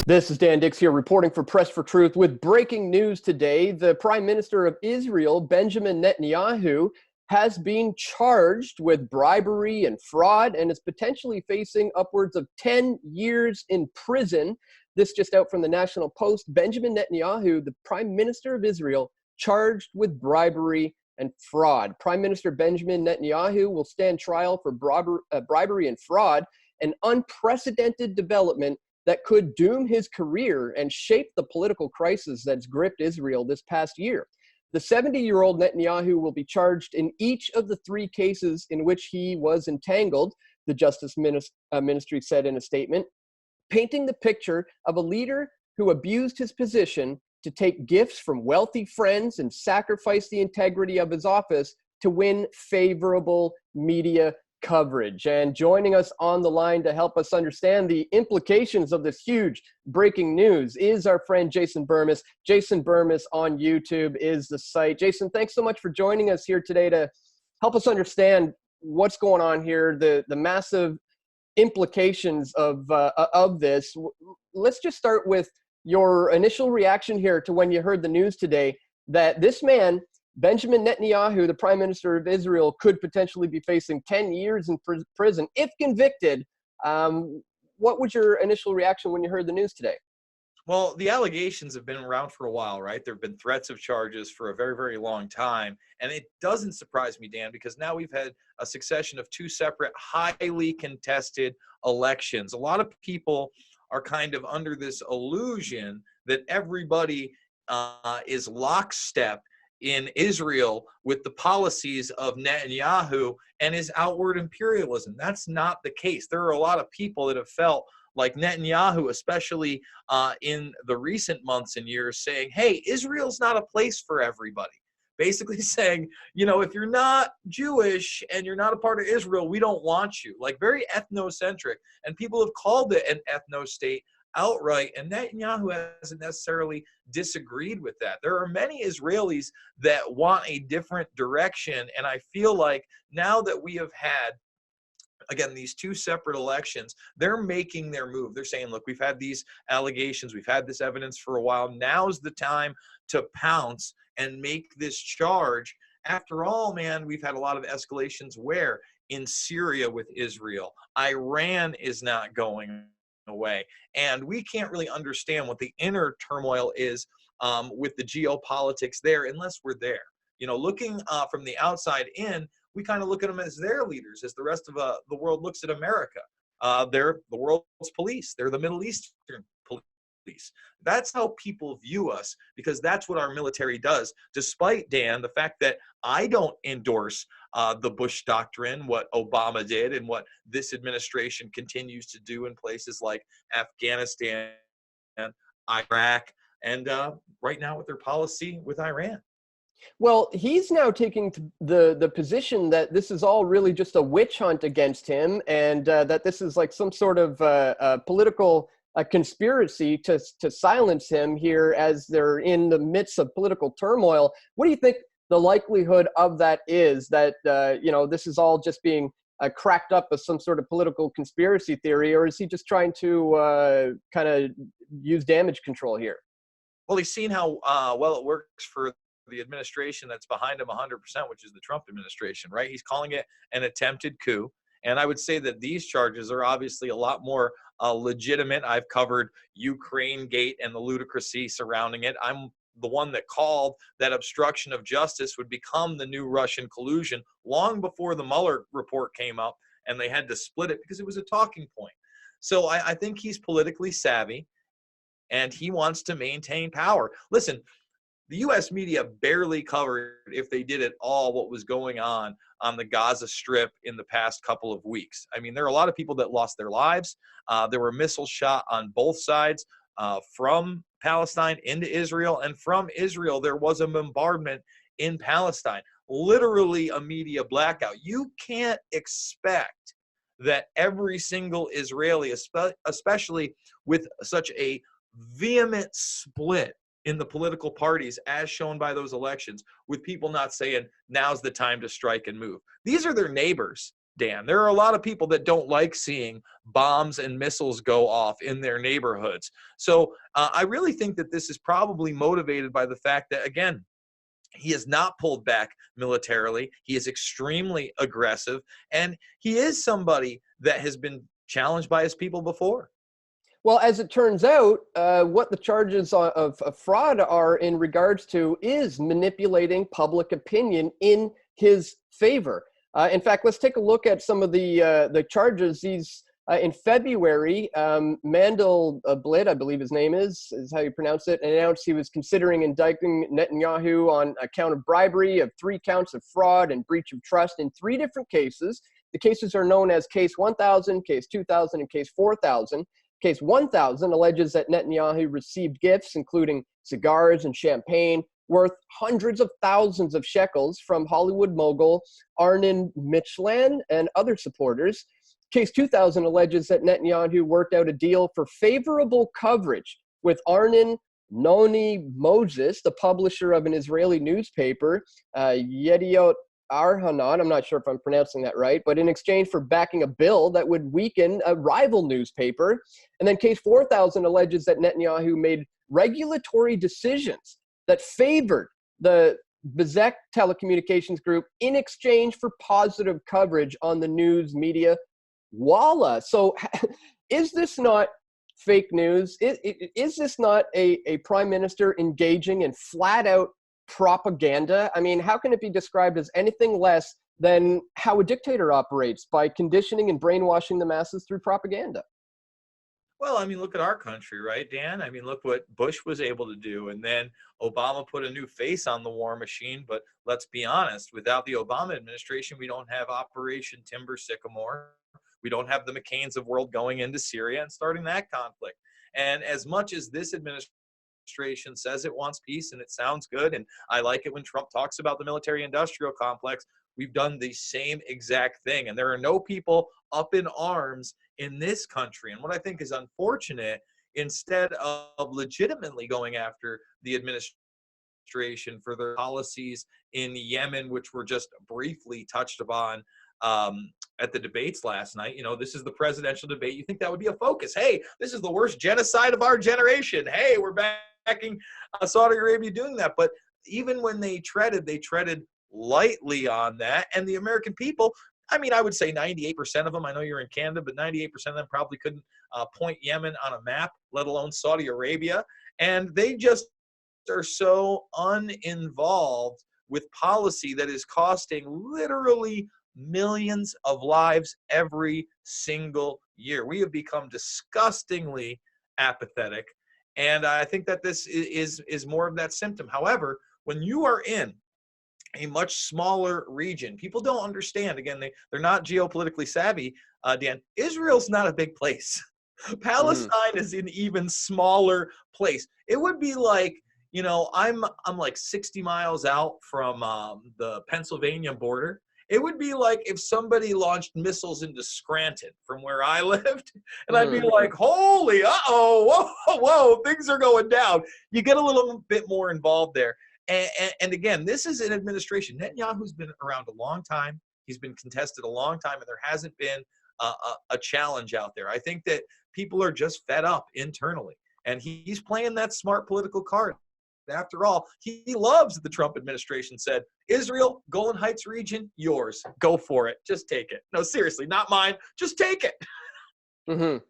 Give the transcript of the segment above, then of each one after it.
This is Dan Dix here reporting for Press for Truth with breaking news today. The Prime Minister of Israel, Benjamin Netanyahu, has been charged with bribery and fraud and is potentially facing upwards of 10 years in prison. This just out from the National Post. Benjamin Netanyahu, the Prime Minister of Israel, charged with bribery and fraud. Prime Minister Benjamin Netanyahu will stand trial for bribery and fraud, an unprecedented development that could doom his career and shape the political crisis that's gripped Israel this past year. The 70-year-old Netanyahu will be charged in each of the three cases in which he was entangled, the Justice Ministry said in a statement, painting the picture of a leader who abused his position to take gifts from wealthy friends and sacrifice the integrity of his office to win favorable media coverage. And joining us on the line to help us understand the implications of this huge breaking news is our friend Jason Bermas. Jason Bermas on YouTube is the site. Jason, thanks so much for joining us here today to help us understand what's going on here, the massive implications of this. Let's just start with your initial reaction here to when you heard the news today that this man, Benjamin Netanyahu, the Prime Minister of Israel, could potentially be facing 10 years in prison if convicted. What was your initial reaction when you heard the news today? Well, the allegations have been around for a while, right? There have been threats of charges for a very, very long time. And it doesn't surprise me, Dan, because now we've had a succession of two separate, highly contested elections. A lot of people are kind of under this illusion that everybody is lockstep in Israel with the policies of Netanyahu and his outward imperialism. That's not the case. There are a lot of people that have felt like Netanyahu, especially in the recent months and years, saying, hey, Israel's not a place for everybody. Basically saying, you know, if you're not Jewish and you're not a part of Israel, we don't want you. Like very ethnocentric. And people have called it an ethno-state outright, and Netanyahu hasn't necessarily disagreed with that. There are many Israelis that want a different direction, and I feel like now that we have had, again, these two separate elections, they're making their move. They're saying, look, we've had these allegations, we've had this evidence for a while, now's the time to pounce and make this charge. After all, man, we've had a lot of escalations where in Syria with Israel, Iran is not going away. And we can't really understand what the inner turmoil is with the geopolitics there unless we're there. You know, looking from the outside in, we kind of look at them as their leaders, as the rest of the world looks at America. They're the world's police. They're the Middle Eastern police. That's how people view us, because that's what our military does. Despite, Dan, the fact that I don't endorse the Bush doctrine, what Obama did, and what this administration continues to do in places like Afghanistan, Iraq, and right now with their policy with Iran. Well, he's now taking the position that this is all really just a witch hunt against him, and that this is like some sort of political conspiracy to silence him here as they're in the midst of political turmoil. What do you think the likelihood of that is, that you know, this is all just being cracked up as some sort of political conspiracy theory, or is he just trying to kind of use damage control here? Well, he's seen how well it works for the administration that's behind him 100%, which is the Trump administration, right? He's calling it an attempted coup. And I would say that these charges are obviously a lot more legitimate. I've covered Ukraine Gate and the ludicrousy surrounding it. I'm the one that called that obstruction of justice would become the new Russian collusion long before the Mueller report came up, and they had to split it because it was a talking point. So I think he's politically savvy, and he wants to maintain power. Listen, the U.S. media barely covered, if they did at all, what was going on the Gaza Strip in the past couple of weeks. I mean, there are a lot of people that lost their lives. There were missiles shot on both sides from Palestine into Israel, and from Israel, there was a bombardment in Palestine. Literally a media blackout. You can't expect that every single Israeli, especially with such a vehement split in the political parties as shown by those elections, with people not saying now's the time to strike and move. These are their neighbors. Dan. There are a lot of people that don't like seeing bombs and missiles go off in their neighborhoods. So I really think that this is probably motivated by the fact that, again, he has not pulled back militarily. He is extremely aggressive, and he is somebody that has been challenged by his people before. Well, as it turns out, what the charges of fraud are in regards to is manipulating public opinion in his favor. In fact, let's take a look at some of the charges. These in February, Mandelblit, I believe his name is how you pronounce it, announced he was considering indicting Netanyahu on a count of bribery, of 3 counts of fraud and breach of trust in 3 different cases. The cases are known as Case 1000, Case 2000, and Case 4000. Case 1000 alleges that Netanyahu received gifts, including cigars and champagne, worth hundreds of thousands of shekels from Hollywood mogul Arnon Michlan and other supporters. Case 2000 alleges that Netanyahu worked out a deal for favorable coverage with Arnon Noni Moses, the publisher of an Israeli newspaper, Yediot Arhanan, I'm not sure if I'm pronouncing that right, but in exchange for backing a bill that would weaken a rival newspaper. And then Case 4000 alleges that Netanyahu made regulatory decisions that favored the Bezek Telecommunications Group in exchange for positive coverage on the news media Walla. So is this not fake news? Is this not a prime minister engaging in flat out propaganda? I mean, how can it be described as anything less than how a dictator operates, by conditioning and brainwashing the masses through propaganda? Well, I mean, look at our country, right, Dan? I mean, look what Bush was able to do. And then Obama put a new face on the war machine. But let's be honest, without the Obama administration, we don't have Operation Timber Sycamore. We don't have the McCains of world going into Syria and starting that conflict. And as much as this administration says it wants peace, and it sounds good, and I like it when Trump talks about the military-industrial complex, we've done the same exact thing. And there are no people up in arms in this country. And what I think is unfortunate, instead of legitimately going after the administration for their policies in Yemen, which were just briefly touched upon at the debates last night, you know, this is the presidential debate. You think that would be a focus? Hey, this is the worst genocide of our generation. Hey, we're backing Saudi Arabia doing that. But even when they treaded lightly on that. And the American people, I mean, I would say 98% of them, I know you're in Canada, but 98% of them probably couldn't point Yemen on a map, let alone Saudi Arabia. And they just are so uninvolved with policy that is costing literally millions of lives every single year. We have become disgustingly apathetic. And I think that this is more of that symptom. However, when you are in a much smaller region, people don't understand. Again, they're not geopolitically savvy. Dan, Israel's not a big place. Palestine is an even smaller place. It would be like, you know, I'm like 60 miles out from the Pennsylvania border. It would be like if somebody launched missiles into Scranton from where I lived, and I'd be like, holy, whoa, things are going down. You get a little bit more involved there. And again, this is an administration. Netanyahu's been around a long time. He's been contested a long time, and there hasn't been a challenge out there. I think that people are just fed up internally, and he's playing that smart political card. After all, he loves that the Trump administration said, Israel, Golan Heights region, yours. Go for it. Just take it. No, seriously, not mine. Just take it.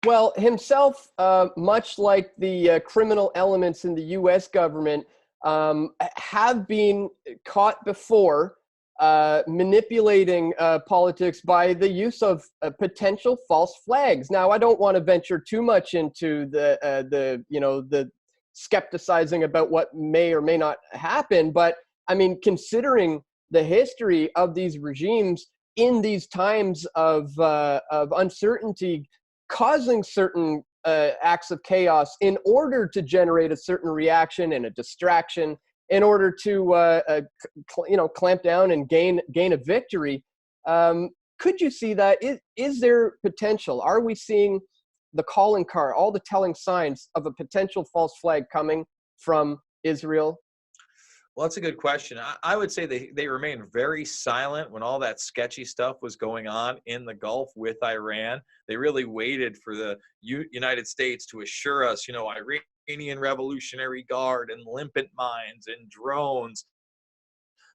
Well, himself, much like the criminal elements in the U.S. government, have been caught before manipulating politics by the use of potential false flags. Now, I don't want to venture too much into the skepticizing about what may or may not happen, but I mean, considering the history of these regimes in these times of uncertainty, causing certain acts of chaos in order to generate a certain reaction and a distraction, in order to clamp down and gain a victory. Could you see that? Is there potential? Are we seeing the calling card, all the telling signs of a potential false flag coming from Israel? Well, that's a good question. I would say they remained very silent when all that sketchy stuff was going on in the Gulf with Iran. They really waited for the United States to assure us, Iranian Revolutionary Guard and limpet mines and drones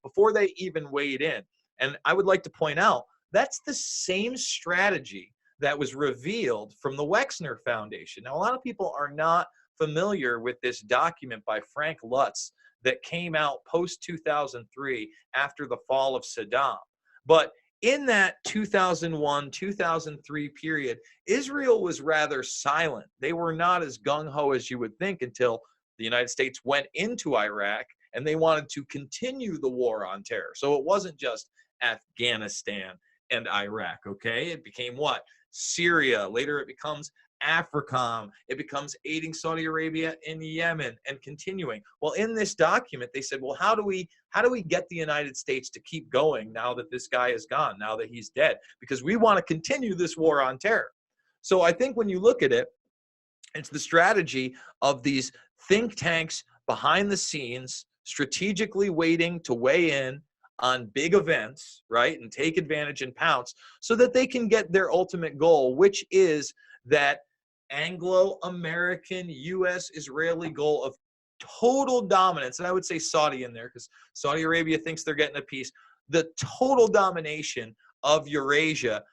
before they even weighed in. And I would like to point out that's the same strategy that was revealed from the Wexner Foundation. Now, a lot of people are not familiar with this document by Frank Lutz that came out post 2003 after the fall of Saddam. But in that 2001, 2003 period, Israel was rather silent. They were not as gung-ho as you would think until the United States went into Iraq and they wanted to continue the war on terror. So it wasn't just Afghanistan and Iraq, okay? It became what? Syria. Later it becomes AFRICOM. It becomes aiding Saudi Arabia in Yemen and continuing. Well, in this document, they said, well, how do we get the United States to keep going now that this guy is gone, now that he's dead? Because we want to continue this war on terror. So I think when you look at it, it's the strategy of these think tanks behind the scenes, strategically waiting to weigh in on big events, right, and take advantage and pounce so that they can get their ultimate goal, which is that Anglo-American, U.S.-Israeli goal of total dominance. And I would say Saudi in there because Saudi Arabia thinks they're getting a piece. The total domination of Eurasia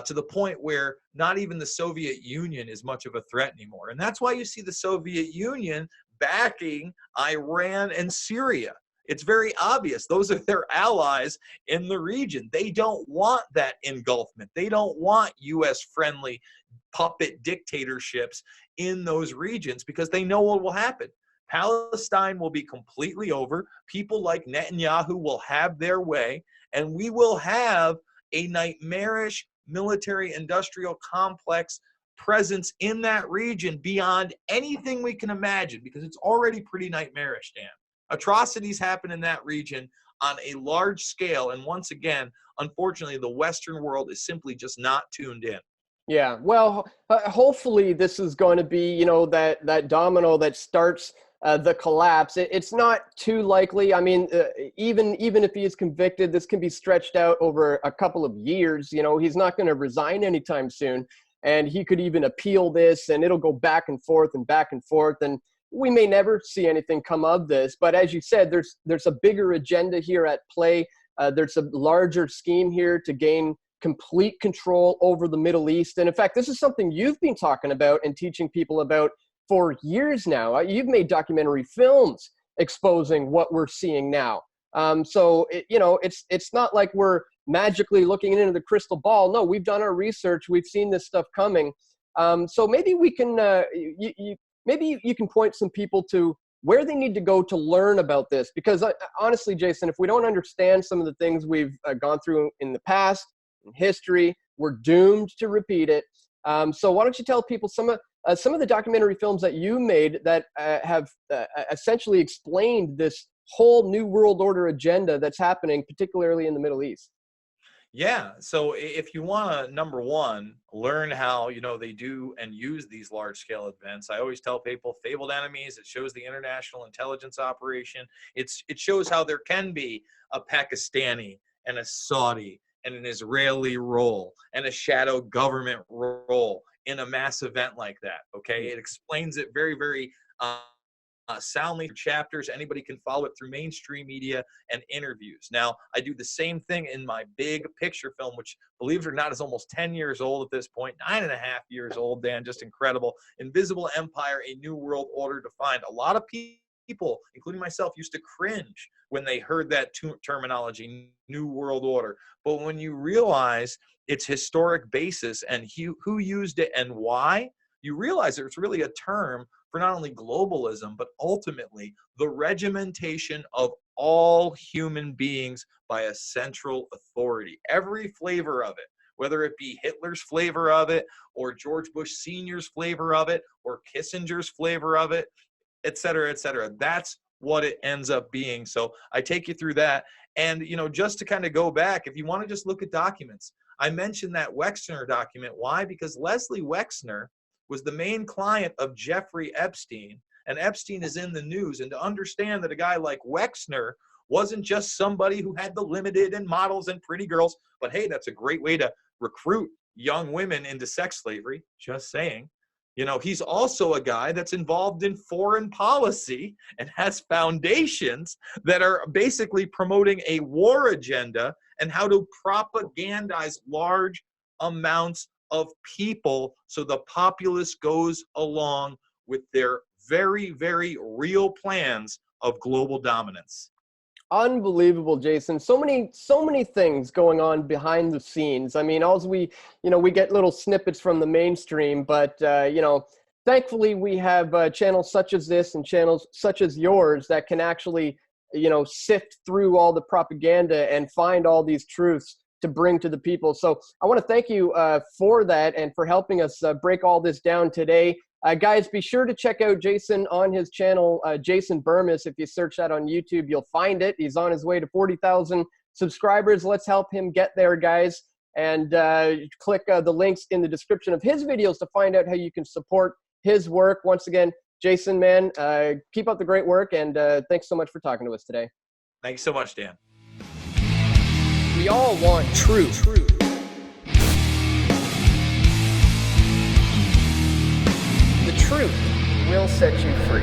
to the point where not even the Soviet Union is much of a threat anymore. And that's why you see the Soviet Union backing Iran and Syria. It's very obvious. Those are their allies in the region. They don't want that engulfment. They don't want U.S.-friendly puppet dictatorships in those regions because they know what will happen. Palestine will be completely over. People like Netanyahu will have their way, and we will have a nightmarish military-industrial complex presence in that region beyond anything we can imagine because it's already pretty nightmarish, Dan. Atrocities happen in that region on a large scale, and once again, unfortunately, the Western world is simply just not tuned in. Yeah, well, hopefully this is going to be, that domino that starts the collapse. It's not too likely. I mean, even if he is convicted, this can be stretched out over a couple of years. He's not going to resign anytime soon, and he could even appeal this, and it'll go back and forth, and we may never see anything come of this. But as you said, there's a bigger agenda here at play. There's a larger scheme here to gain complete control over the Middle East. And in fact, this is something you've been talking about and teaching people about for years now. You've made documentary films exposing what we're seeing now. So it's not like we're magically looking into the crystal ball. No, we've done our research. We've seen this stuff coming. So maybe we can, maybe you can point some people to where they need to go to learn about this. Because honestly, Jason, if we don't understand some of the things we've gone through in the past, in history, we're doomed to repeat it. So why don't you tell people some of the documentary films that you made that have essentially explained this whole New World Order agenda that's happening, particularly in the Middle East? Yeah. So if you want to, number one, learn how, they do and use these large scale events, I always tell people fabled enemies. It shows the international intelligence operation. It shows how there can be a Pakistani and a Saudi and an Israeli role and a shadow government role in a mass event like that. Okay. It explains it very, very soundly chapters. Anybody can follow it through mainstream media and interviews. Now, I do the same thing in my big picture film, which, believe it or not, is almost 10 years old at this point, 9.5 years old, Dan, just incredible. Invisible Empire, A New World Order Defined. A lot of people, including myself, used to cringe when they heard that terminology, New World Order. But when you realize its historic basis and who used it and why, you realize it's really a term for not only globalism, but ultimately the regimentation of all human beings by a central authority. Every flavor of it, whether it be Hitler's flavor of it, or George Bush Sr.'s flavor of it, or Kissinger's flavor of it, et cetera, et cetera. That's what it ends up being. So I take you through that. And, just to kind of go back, if you want to just look at documents, I mentioned that Wexner document. Why? Because Leslie Wexner was the main client of Jeffrey Epstein and Epstein is in the news. And to understand that a guy like Wexner wasn't just somebody who had the limited and models and pretty girls, but hey, that's a great way to recruit young women into sex slavery, just saying. You know, he's also a guy that's involved in foreign policy and has foundations that are basically promoting a war agenda and how to propagandize large amounts of people so the populace goes along with their very, very real plans of global dominance. Unbelievable, Jason. So many things going on behind the scenes. I mean, we get little snippets from the mainstream, but thankfully we have channels such as this and channels such as yours that can actually, sift through all the propaganda and find all these truths to bring to the people. So I want to thank you for that and for helping us break all this down today. Guys, be sure to check out Jason on his channel, Jason Bermas. If you search that on YouTube, you'll find it. He's on his way to 40,000 subscribers. Let's help him get there, guys. And click the links in the description of his videos to find out how you can support his work. Once again, Jason, man, keep up the great work. And thanks so much for talking to us today. Thanks so much, Dan. We all want truth. The truth will set you free.